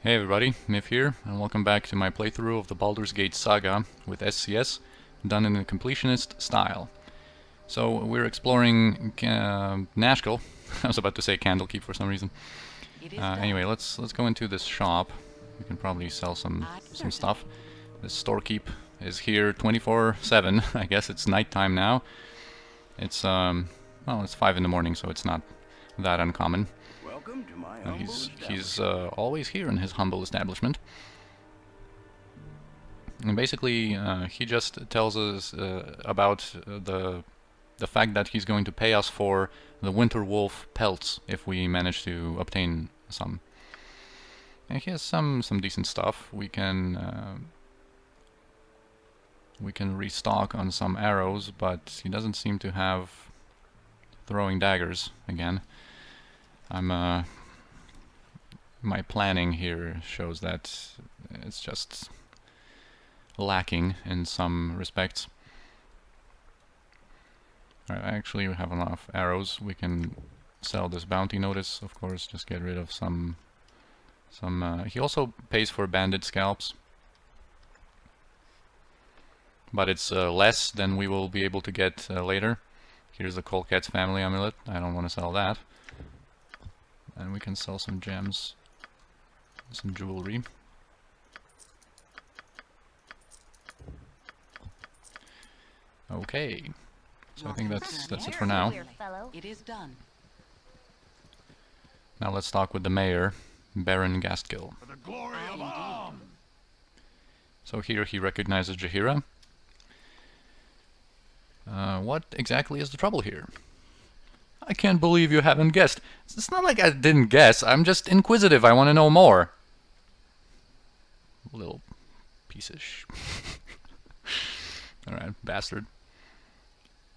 Hey everybody, Miff here, and welcome back to my playthrough of the Baldur's Gate Saga with SCS, done in a Completionist style. So we're exploring Nashkel. I was about to say Candlekeep for some reason. Anyway, let's go into this shop. We can probably sell some stuff. This storekeep is here 24/7. I guess it's nighttime now. It's well, it's 5 in the morning, so it's not that uncommon. He's always here in his humble establishment. And basically, he just tells us about the fact that he's going to pay us for the winter wolf pelts if we manage to obtain some. And he has some decent stuff. We can restock on some arrows, but he doesn't seem to have throwing daggers again. My planning here shows that it's just lacking in some respects. Alright, actually we have enough arrows. We can sell this bounty notice, of course, just get rid of some he also pays for bandit scalps, but it's less than we will be able to get later. Here's the Colcat's family amulet. I don't want to sell that. And we can sell some gems, some jewelry. Okay, so I think that's it for now. It is done. Now let's talk with the mayor, Baron Gaskill. For the glory of Am. So here he recognizes Jaheira. What exactly is the trouble here? I can't believe you haven't guessed. It's not like I didn't guess, I'm just inquisitive, I want to know more. Little piece of Alright, bastard.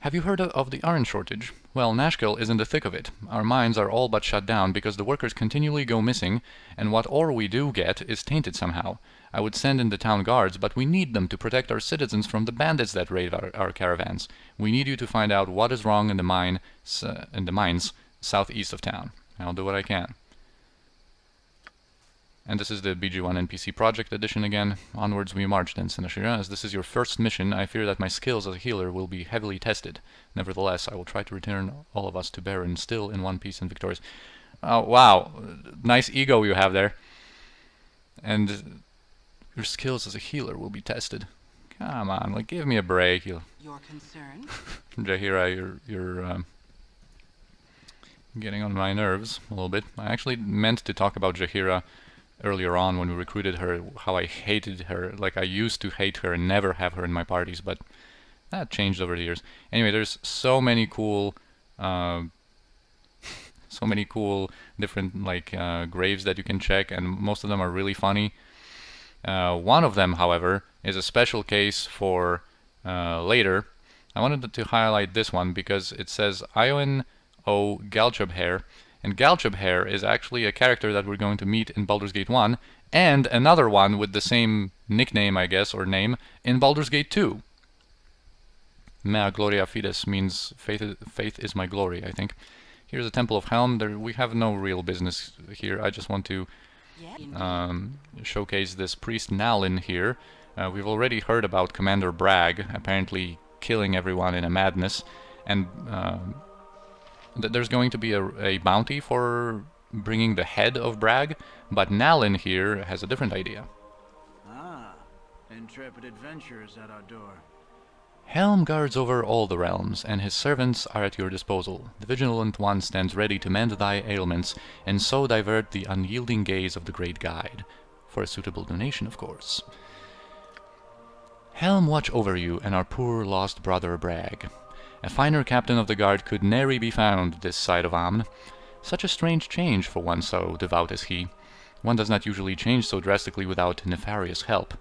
Have you heard of the iron shortage? Well, Nashkel is in the thick of it. Our mines are all but shut down because the workers continually go missing, and what ore we do get is tainted somehow. I would send in the town guards, but we need them to protect our citizens from the bandits that raid our caravans. We need you to find out what is wrong in the mines southeast of town. I'll do what I can. And this is the BG1 NPC Project edition again. Onwards we march then, Sinashira. As this is your first mission, I fear that my skills as a healer will be heavily tested. Nevertheless, I will try to return all of us to Baron still in one piece and victorious. Oh, wow. Nice ego you have there. And your skills as a healer will be tested. Come on, like, give me a break. Your concern? Jaheira, you're getting on my nerves a little bit. I actually meant to talk about Jaheira earlier on when we recruited her, how I hated her. Like, I used to hate her and never have her in my parties, but that changed over the years. Anyway, there's so many cool different like graves that you can check, and most of them are really funny. One of them, however, is a special case for later. I wanted to highlight this one because it says Ioan O. Galchubhair, and Galchubhair is actually a character that we're going to meet in Baldur's Gate 1, and another one with the same nickname, I guess, or name, in Baldur's Gate 2. Mea Gloria Fides means faith is my glory, I think. Here's a Temple of Helm. We have no real business here. I just want to showcase this priest Nalin here. We've already heard about Commander Bragg apparently killing everyone in a madness, and there's going to be a bounty for bringing the head of Bragg, but Nalin here has a different idea. Ah, intrepid adventurers at our door. Helm guards over all the realms, and his servants are at your disposal. The vigilant one stands ready to mend thy ailments, and so divert the unyielding gaze of the great guide. For a suitable donation, of course. Helm watch over you and our poor lost brother Bragg. A finer captain of the guard could nary be found this side of Amn. Such a strange change for one so devout as he. One does not usually change so drastically without nefarious help.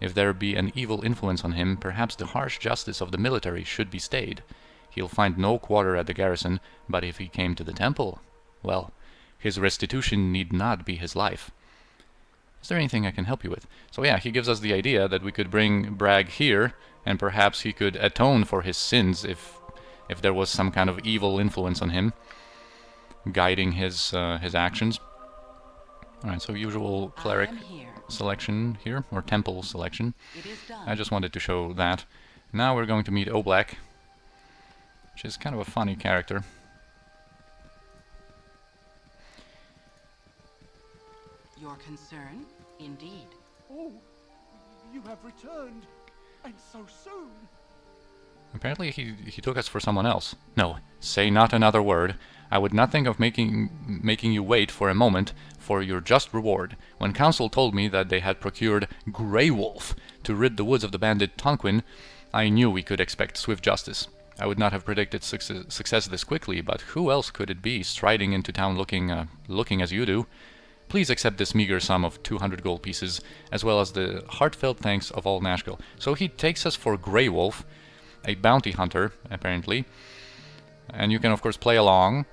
If there be an evil influence on him, perhaps the harsh justice of the military should be stayed. He'll find no quarter at the garrison, but if he came to the temple, well, his restitution need not be his life. Is there anything I can help you with? So yeah, he gives us the idea that we could bring Bragg here, and perhaps he could atone for his sins if there was some kind of evil influence on him, guiding his actions. Alright, so usual cleric I am here. selection here, or temple selection. It is done. I just wanted to show that. Now we're going to meet Oblak, which is kind of a funny character. Your concern, indeed. Oh, you have returned, and so soon. Apparently he took us for someone else. No, say not another word. I would not think of making you wait for a moment for your just reward. When council told me that they had procured Grey Wolf to rid the woods of the bandit Tonquin, I knew we could expect swift justice. I would not have predicted success this quickly, but who else could it be striding into town looking as you do? Please accept this meager sum of 200 gold pieces, as well as the heartfelt thanks of all Nashkel. So he takes us for Grey Wolf, a bounty hunter, apparently. And you can, of course, play along.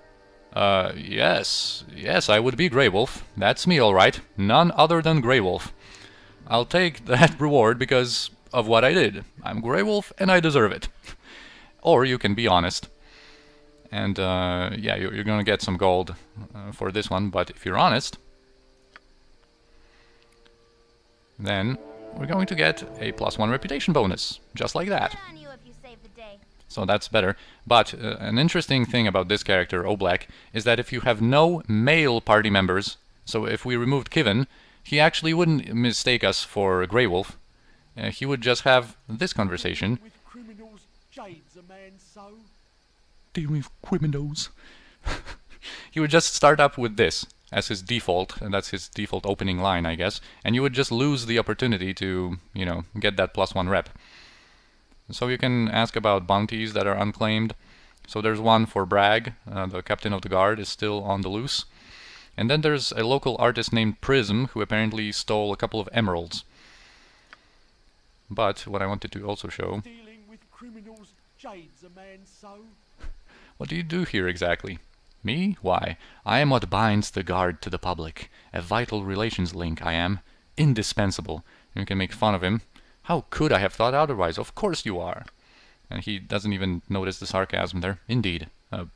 Yes, I would be Grey Wolf. That's me, all right. None other than Grey Wolf. I'll take that reward because of what I did. I'm Grey Wolf, and I deserve it. Or you can be honest. And, yeah, you're gonna get some gold for this one, but if you're honest, then we're going to get a +1 reputation bonus, just like that. Good on you if you save the day. So that's better. But an interesting thing about this character, Oblak, is that if you have no male party members, so if we removed Kivin, he actually wouldn't mistake us for Grey Wolf. He would just have this conversation. With criminals, Jade's a man so. Dealing with criminals. He would just start up with this as his default, and that's his default opening line, I guess, and you would just lose the opportunity to, you know, get that +1 rep. So you can ask about bounties that are unclaimed. So there's one for Bragg, the captain of the guard is still on the loose. And then there's a local artist named Prism, who apparently stole a couple of emeralds. But what I wanted to also show... Dealing with criminals, Jade's a man so. What do you do here exactly? Me? Why, I am what binds the guard to the public. A vital relations link, I am. Indispensable. You can make fun of him. How could I have thought otherwise? Of course you are. And he doesn't even notice the sarcasm there. Indeed.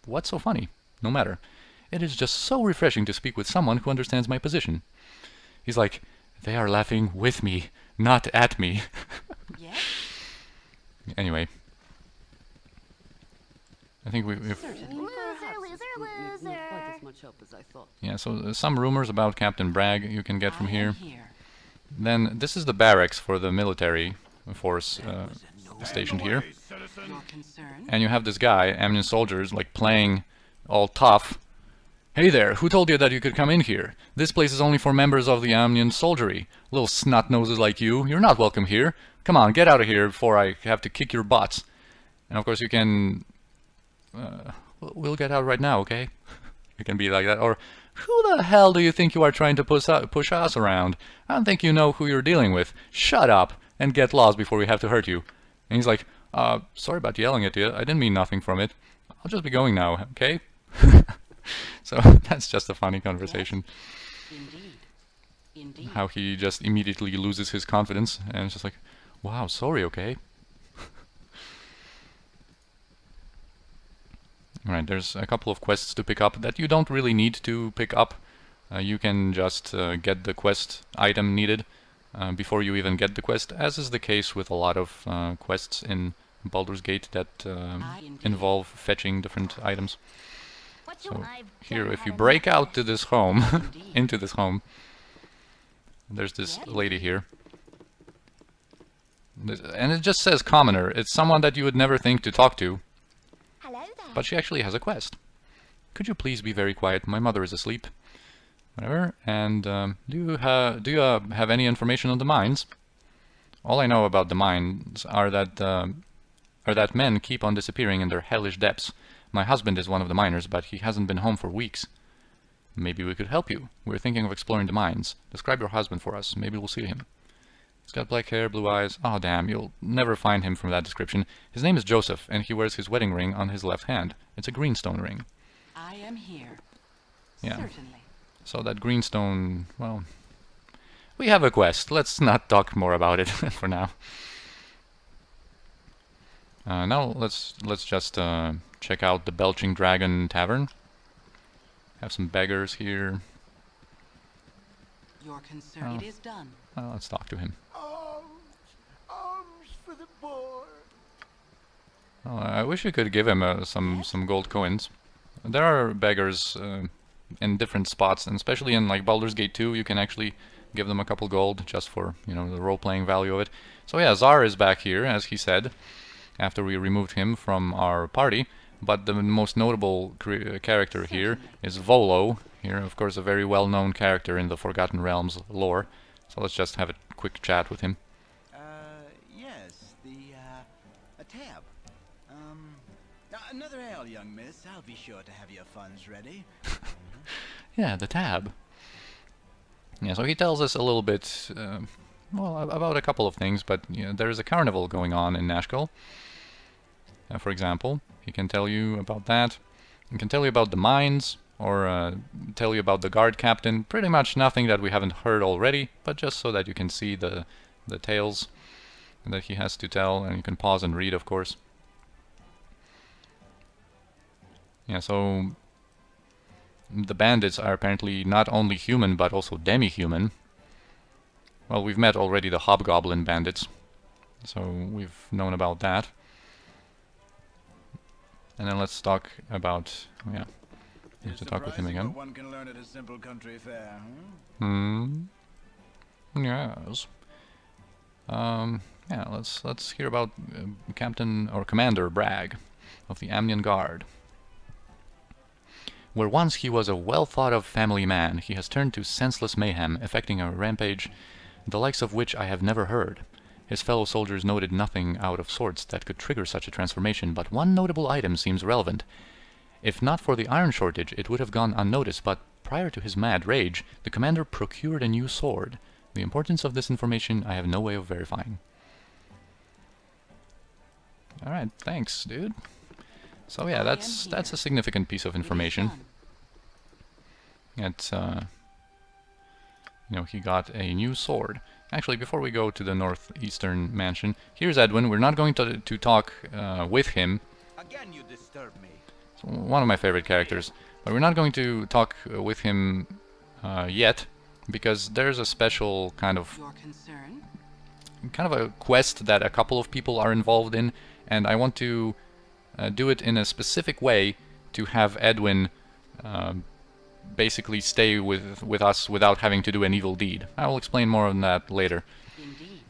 What's so funny? No matter. It is just so refreshing to speak with someone who understands my position. He's like, they are laughing with me, not at me. Yes? Anyway. I think we've... Certainly. Loser, Perhaps loser, this group needs loser. not quite as much help as I thought. Yeah, so some rumors about Captain Bragg you can get from I here. am here. Then this is the barracks for the military force stationed here. Your concern? And you have this guy, Amnion Soldiers, like playing all tough. Hey there, who told you that you could come in here? This place is only for members of the Amnion Soldiery. Little snot-noses like you, you're not welcome here. Come on, get out of here before I have to kick your butts. And of course you can... we'll get out right now, okay? You can be like that. Or, who the hell do you think you are trying to push us around? I don't think you know who you're dealing with. Shut up and get lost before we have to hurt you. And he's like, sorry about yelling at you. I didn't mean nothing from it. I'll just be going now, okay? So that's just a funny conversation. Indeed. Indeed. How he just immediately loses his confidence and it's just like, wow, sorry, okay? Alright, there's a couple of quests to pick up that you don't really need to pick up. You can just get the quest item needed before you even get the quest, as is the case with a lot of quests in Baldur's Gate that involve fetching different items. So here, if you break out to this home, into this home, there's this lady here. And it just says commoner. It's someone that you would never think to talk to. Hello there. But she actually has a quest. Could you please be very quiet? My mother is asleep. Whatever. And do you have any information on the mines? All I know about the mines are that men keep on disappearing in their hellish depths. My husband is one of the miners, but he hasn't been home for weeks. Maybe we could help you. We're thinking of exploring the mines. Describe your husband for us. Maybe we'll see him. He's got black hair, blue eyes. Oh, damn, you'll never find him from that description. His name is Joseph, and he wears his wedding ring on his left hand. It's a greenstone ring. I am here. Yeah. Certainly. So that greenstone, well... We have a quest. Let's not talk more about it for now. Now let's just check out the Belching Dragon Tavern. Have some beggars here. Your concern. Oh. It is done. Well, let's talk to him. Arms for the boar. Oh, I wish you could give him some gold coins. There are beggars in different spots, and especially in like Baldur's Gate 2, you can actually give them a couple gold just for, you know, the role-playing value of it. So yeah, Zar is back here, as he said, after we removed him from our party. But the most notable character here is Volo. Here, of course, a very well-known character in the Forgotten Realms lore. So let's just have a quick chat with him. Yes, a tab. Another ale, young miss. I'll be sure to have your funds ready. Yeah, the tab. Yeah, so he tells us a little bit, well, about a couple of things, but you know, there's a carnival going on in Nashkel. For example, he can tell you about that. He can tell you about the mines, or tell you about the guard captain. Pretty much nothing that we haven't heard already, but just so that you can see the tales that he has to tell, and you can pause and read, of course. Yeah, so the bandits are apparently not only human, but also demi-human. Well, we've met already the hobgoblin bandits, so we've known about that. And then let's talk about, yeah, we have to talk with him again. One can learn at a simple country fair, Yes. Yeah, let's hear about Captain or Commander Bragg of the Amnion Guard. Where once he was a well-thought-of family man, he has turned to senseless mayhem, effecting a rampage, the likes of which I have never heard. His fellow soldiers noted nothing out of sorts that could trigger such a transformation, but one notable item seems relevant. If not for the iron shortage, it would have gone unnoticed, but prior to his mad rage, the commander procured a new sword. The importance of this information I have no way of verifying. Alright, thanks, dude. So yeah, that's a significant piece of information. It's you know, he got a new sword. Actually, before we go to the northeastern mansion, here's Edwin. We're not going to talk with him. Again, you disturb me. It's one of my favorite characters, but we're not going to talk with him yet, because there's a special kind of a quest that a couple of people are involved in, and I want to do it in a specific way to have Edwin basically stay with us without having to do an evil deed. I will explain more on that later. Indeed.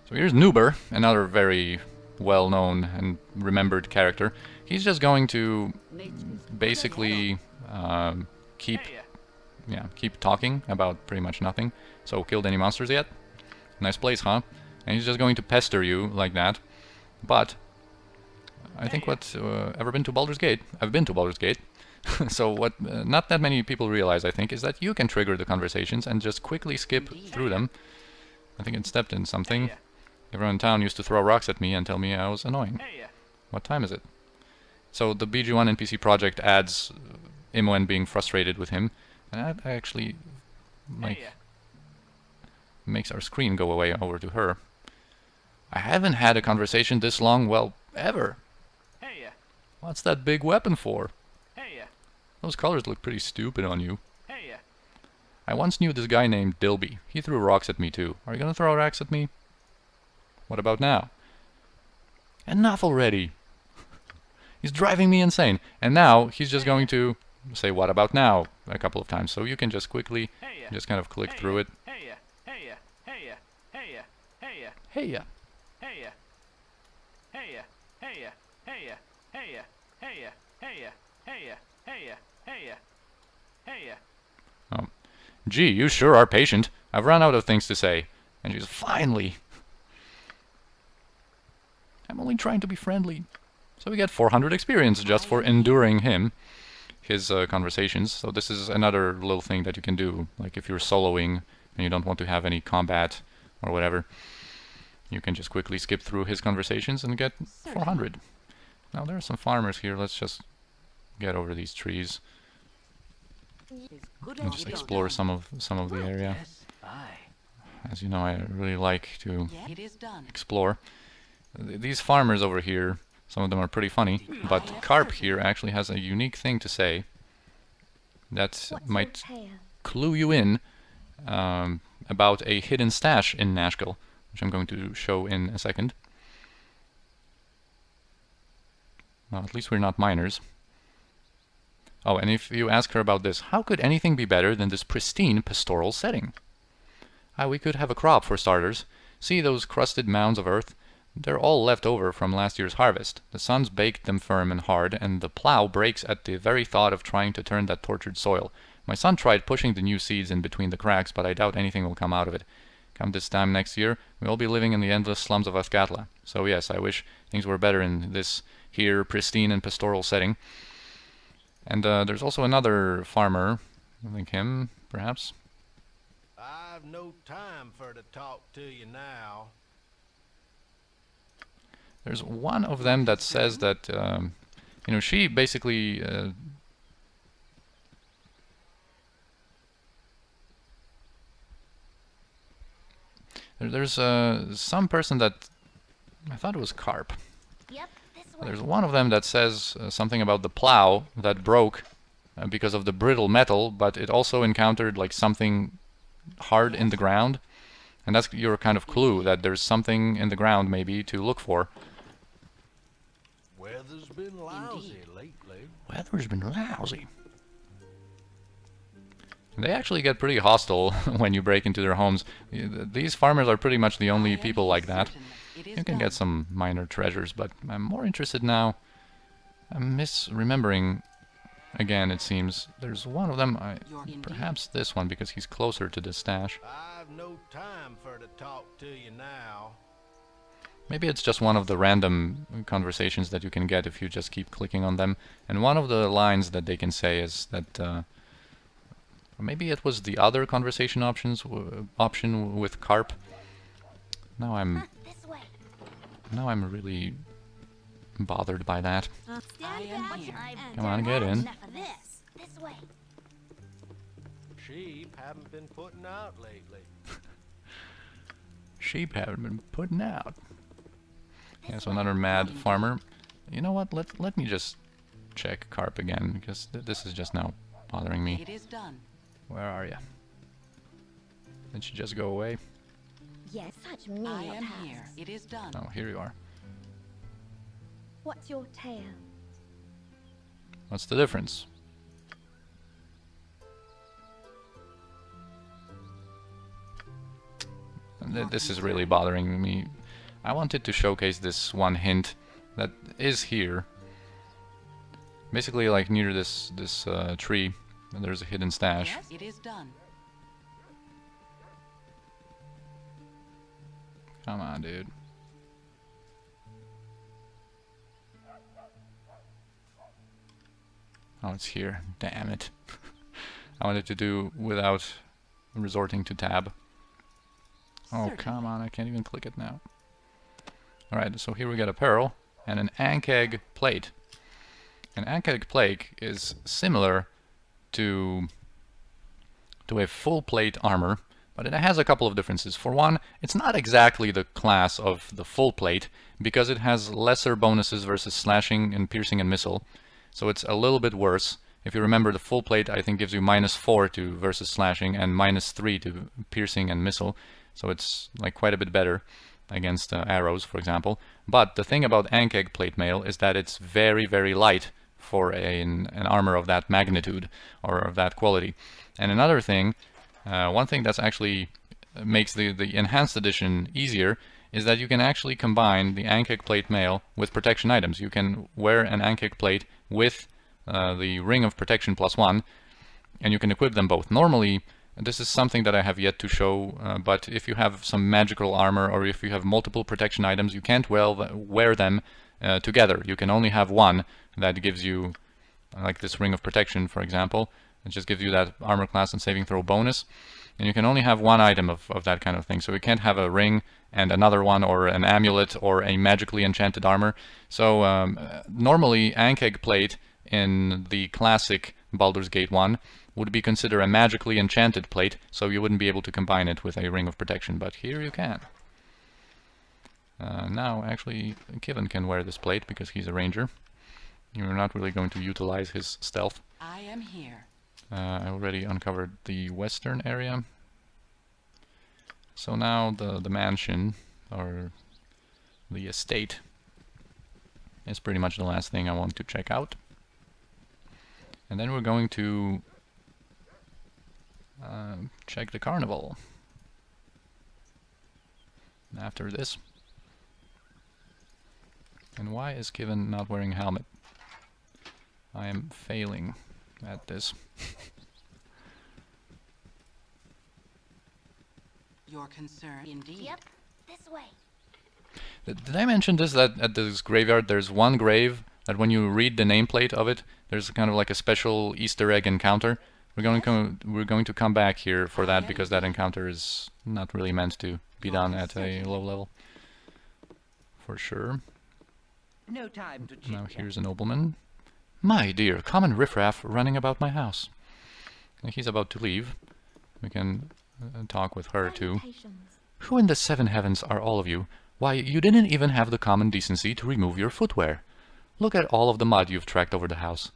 So here's Nuber, another very well-known and remembered character. He's just going to basically keep talking about pretty much nothing. So, killed any monsters yet? Nice place, huh? And he's just going to pester you like that. But I think ever been to Baldur's Gate? I've been to Baldur's Gate. So what not that many people realize, I think, is that you can trigger the conversations and just quickly skip through them. I think it stepped in something. Everyone in town used to throw rocks at me and tell me I was annoying. What time is it? So the BG1 NPC Project adds Imoen being frustrated with him, and that actually makes our screen go away over to her. I haven't had a conversation this long, well, ever. What's that big weapon for? Those colors look pretty stupid on you. I once knew this guy named Dilby. He threw rocks at me too. Are you gonna throw rocks at me? What about now? Enough already! He's driving me insane. And now he's just going to say what about now a couple of times. So you can just quickly just kind of click through it. Hey-ya. Oh. Gee, you sure are patient. I've run out of things to say. And she's finally. I'm only trying to be friendly. So we get 400 experience just for enduring his conversations. So this is another little thing that you can do. Like if you're soloing and you don't want to have any combat or whatever, you can just quickly skip through his conversations and get 400. Now there are some farmers here. Let's just get over these trees and just explore some of the area. As you know, I really like to explore. These farmers over here, some of them are pretty funny, but Carp here actually has a unique thing to say that might clue you in about a hidden stash in Nashkel, which I'm going to show in a second. Well, at least we're not miners. Oh, and if you ask her about this, how could anything be better than this pristine pastoral setting? We could have a crop for starters. See those crusted mounds of earth? They're all left over from last year's harvest. The sun's baked them firm and hard, and the plow breaks at the very thought of trying to turn that tortured soil. My son tried pushing the new seeds in between the cracks, but I doubt anything will come out of it. Come this time next year, we'll be living in the endless slums of Askatla. So yes, I wish things were better in this here pristine and pastoral setting. And there's also another farmer, I think him, perhaps. I've no time for to talk to you now. There's one of them that says that, you know, she basically... there's some person that... I thought it was Carp. Yep, this way. There's one of them that says something about the plow that broke because of the brittle metal, but it also encountered like something hard in the ground. And that's your kind of clue, that there's something in the ground maybe to look for. Weather's been lousy lately. Weather's been lousy. They actually get pretty hostile when you break into their homes. These farmers are pretty much the only people like that. You can get some minor treasures, but I'm more interested now. I'm misremembering again, it seems. There's one of them, perhaps this one, because he's closer to the stash. I've no time for to talk to you now. Maybe it's just one of the random conversations that you can get if you just keep clicking on them. And one of the lines that they can say is that... maybe it was the other conversation option with Carp. Now I'm really bothered by that. I am here. Come on, get in. This way. Sheep haven't been putting out lately. Sheep haven't been putting out. Yeah, so another mad farmer. You know what? Let me just check Carp again, because this is just now bothering me. It is done. Where are you? Did she just go away? Yes, such I menial am tasks. here. It is done. Oh, here you are. What's your tale? What's the difference? This is really bothering me. I wanted to showcase this one hint that is here. Basically, like near this tree, there's a hidden stash. Yes, it is done. Come on, dude. Oh, it's here. Damn it. I wanted to do without resorting to tab. Oh, come on. I can't even click it now. Alright, so here we get a pearl and an Ankeg plate. An Ankeg plate is similar to a full plate armor, but it has a couple of differences. For one, it's not exactly the class of the full plate because it has lesser bonuses versus slashing and piercing and missile. So it's a little bit worse. If you remember, the full plate I think gives you -4 to versus slashing and -3 to piercing and missile. So it's like quite a bit better against arrows, for example. But the thing about Ankeg plate mail is that it's very, very light for an armor of that magnitude or of that quality. And another thing, one thing that's actually makes the enhanced edition easier is that you can actually combine the Ankeg plate mail with protection items. You can wear an Ankeg plate with the ring of protection +1, and you can equip them both. Normally, this is something that I have yet to show, but if you have some magical armor or if you have multiple protection items, you can't wear them together. You can only have one that gives you, like this ring of protection, for example. It just gives you that armor class and saving throw bonus. And you can only have one item of that kind of thing. So you can't have a ring and another one, or an amulet, or a magically enchanted armor. So normally Ankeg plate in the classic Baldur's Gate 1 would be considered a magically enchanted plate, so you wouldn't be able to combine it with a ring of protection, but here you can. Now, actually, Kivin can wear this plate because he's a ranger. You're not really going to utilize his stealth. I am here. I already uncovered the western area. So now the mansion, or the estate, is pretty much the last thing I want to check out. And then we're going to check the carnival after this. And why is Kevin not wearing a helmet? I am failing at this. Your concern, indeed. Yep, this way. Did I mention this, that at this graveyard there's one grave that when you read the nameplate of it, there's kind of like a special Easter egg encounter. We're going to come back here for that, because that encounter is not really meant to be done at a low level. For sure. No time to Now here's a nobleman. My dear, common riffraff running about my house. And he's about to leave. We can talk with her too. Who in the seven heavens are all of you? Why, you didn't even have the common decency to remove your footwear. Look at all of the mud you've tracked over the house.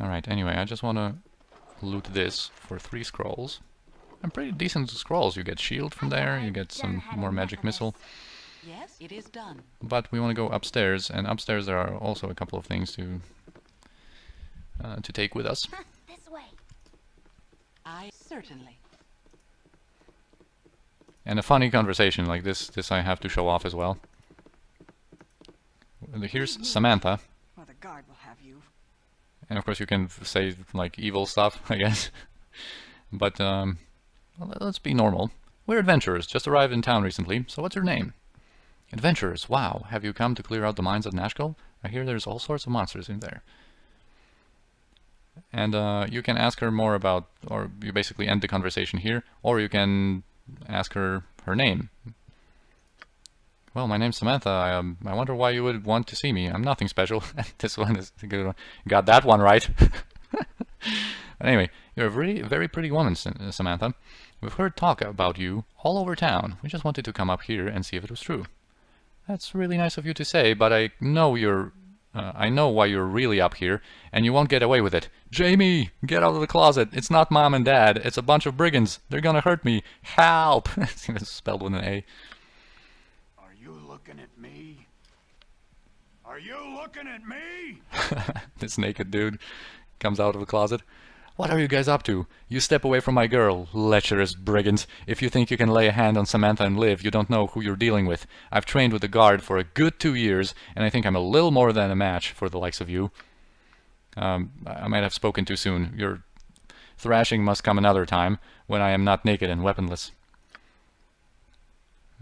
Alright, anyway, I just want to loot this for 3 scrolls. And pretty decent scrolls. You get shield from there, you get some more magic missile. Yes, it is done. But we want to go upstairs, and upstairs there are also a couple of things to take with us. This way. I certainly. And a funny conversation like this I have to show off as well. Here's Samantha. Well, the guard will have you. And of course you can say like evil stuff, I guess. But well, let's be normal. We're adventurers, just arrived in town recently, so what's your name? Adventurers, wow. Have you come to clear out the mines at Nashkel? I hear there's all sorts of monsters in there. And you can ask her more about, or you basically end the conversation here, or you can ask her her name. Well, my name's Samantha. I wonder why you would want to see me. I'm nothing special. This one is a good one. Got that one right. Anyway, you're a very, very pretty woman, Samantha. We've heard talk about you all over town. We just wanted to come up here and see if it was true. That's really nice of you to say, but I know why you're really up here, and you won't get away with it. Jamie, get out of the closet. It's not Mom and Dad. It's a bunch of brigands. They're gonna hurt me. Help! It's spelled with an A. Are you looking at me? Are you looking at me? This naked dude comes out of the closet. What are you guys up to? You step away from my girl, lecherous brigands. If you think you can lay a hand on Samantha and live, you don't know who you're dealing with. I've trained with the guard for a good 2 years, and I think I'm a little more than a match for the likes of you. I might have spoken too soon. Your thrashing must come another time, when I am not naked and weaponless.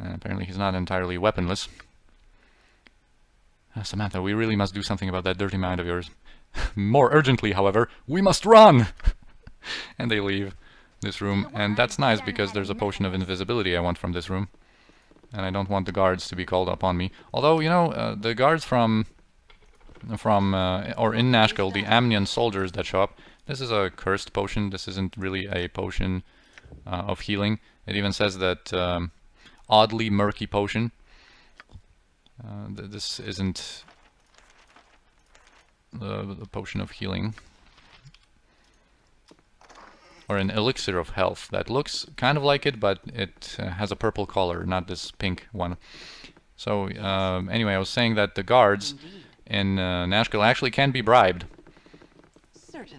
Apparently he's not entirely weaponless. Samantha, we really must do something about that dirty mind of yours. More urgently, however, we must run! And they leave this room, and that's nice because there's a potion of invisibility I want from this room. And I don't want the guards to be called upon me. Although, you know, the guards or in Nashkel, the Amnian soldiers that show up, this is a cursed potion. This isn't really a potion of healing. It even says that oddly murky potion. This isn't the potion of healing, or an elixir of health that looks kind of like it, but it has a purple color, not this pink one. So anyway, I was saying that the guards in Nashkel actually can be bribed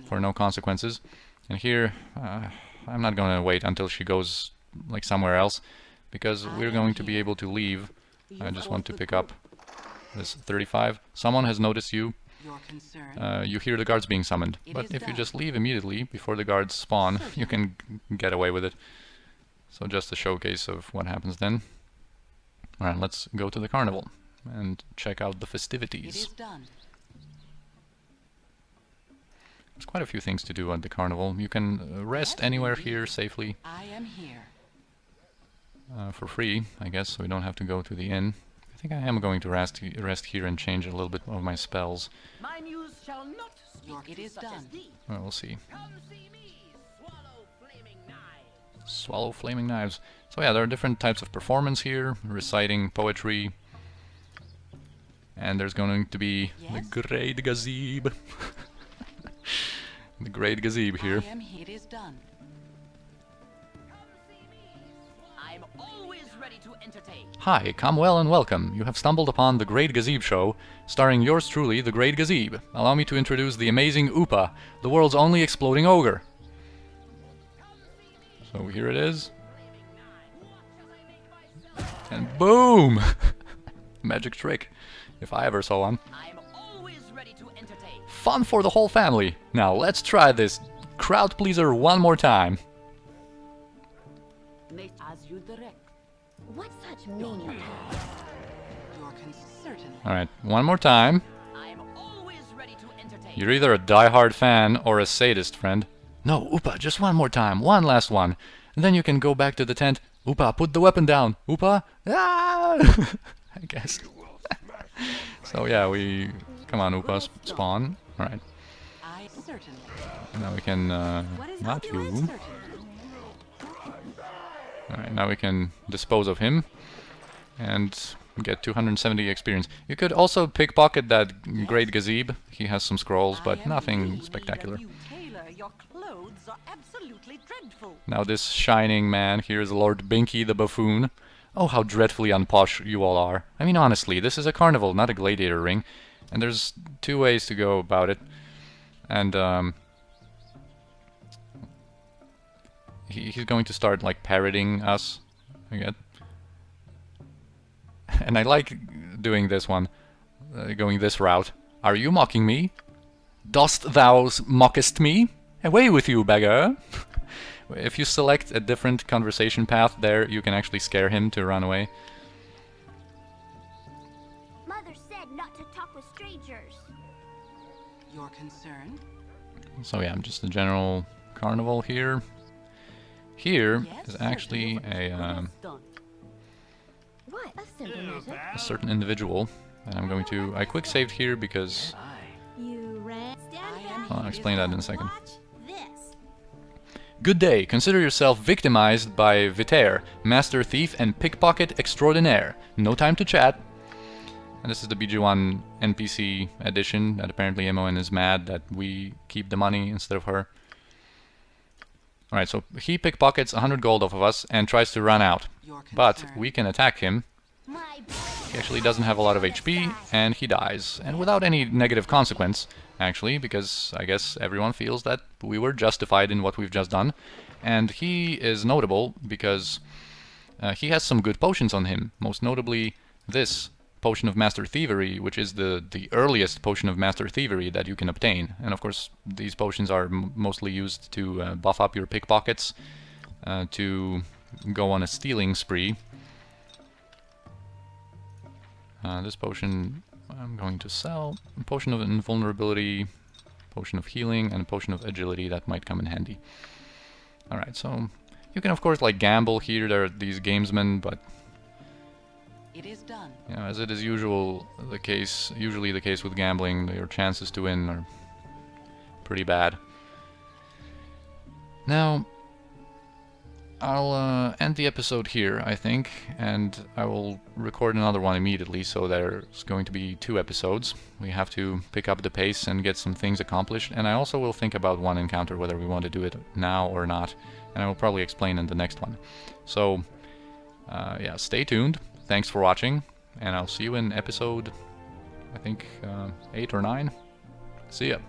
for no consequences. And here I'm not going to wait until she goes like somewhere else, because we're going to be able to leave. I just want to pick up this 35. Someone has noticed you. You hear the guards being summoned, but if you just leave immediately before the guards spawn, you can get away with it. So just a showcase of what happens then. Alright, let's go to the carnival and check out the festivities. There's quite a few things to do at the carnival. You can rest anywhere here safely. I am here. For free, I guess, so we don't have to go to the inn. I think I am going to rest here and change a little bit of my spells. My muse shall not speak It is done. Well, we'll see. Come see me, swallow flaming knives. Swallow flaming knives. So yeah, there are different types of performance here, reciting poetry. And there's going to be the Great Gazib. The Great Gazib here. It is done. I'm always ready to entertain. Hi, come well and welcome. You have stumbled upon the Great Gazib show, starring yours truly, the Great Gazib. Allow me to introduce the amazing Oopah, the world's only exploding ogre. So here it is. And boom! Magic trick, if I ever saw one. I'm always ready to entertain. Fun for the whole family. Now let's try this crowd pleaser one more time. As you direct. What such meaning? Certainly. Alright, one more time. I'm always ready to entertain. You're either a die-hard fan or a sadist, friend. No, Oopah, just one more time. One last one. And then you can go back to the tent. Oopah, put the weapon down. Oopah? Ah! I guess. So yeah, we... Come on, Oopah, spawn. Alright. I certainly. Now we can... not you. Alright, now we can dispose of him. And get 270 experience. You could also pickpocket that Great Gazib. He has some scrolls, but nothing spectacular. Your clothes are absolutely dreadful. Now this shining man here is Lord Binky the Buffoon. Oh, how dreadfully unposh you all are. I mean, honestly, this is a carnival, not a gladiator ring. And there's two ways to go about it. And, he's going to start, like, parroting us. I get. And I like doing this one. Going this route. Are you mocking me? Dost thou mockest me? Away with you, beggar! If you select a different conversation path there, you can actually scare him to run away. Mother said not to talk with strangers. Your concern? So yeah, just a general carnival here. Here Yes, is actually a What? A simple matter. certain individual. And I'm going to... I quick saved here because... You ran. Stand back. I'll explain that in a second. Watch this. Good day. Consider yourself victimized by Vitiare, master thief and pickpocket extraordinaire. No time to chat. And this is the BG1 NPC edition that apparently MON is mad that we keep the money instead of her. Alright, so he pickpockets 100 gold off of us and tries to run out. But we can attack him. My He actually doesn't have a lot of HP, and he dies. And without any negative consequence, actually, because I guess everyone feels that we were justified in what we've just done. And he is notable because he has some good potions on him. Most notably, this Potion of Master Thievery, which is the earliest Potion of Master Thievery that you can obtain. And of course, these potions are mostly used to buff up your pickpockets, to go on a stealing spree. This potion I'm going to sell. A potion of invulnerability, potion of healing, and a potion of agility that might come in handy. Alright, so you can of course like gamble here. There are these gamesmen, but It is done. you know, as it is usually the case with gambling, your chances to win are pretty bad. Now, I'll end the episode here, I think, and I will record another one immediately, so there's going to be 2 episodes. We have to pick up the pace and get some things accomplished, and I also will think about one encounter, whether we want to do it now or not, and I will probably explain in the next one. So, yeah, stay tuned. Thanks for watching, and I'll see you in episode, I think, 8 or 9. See ya.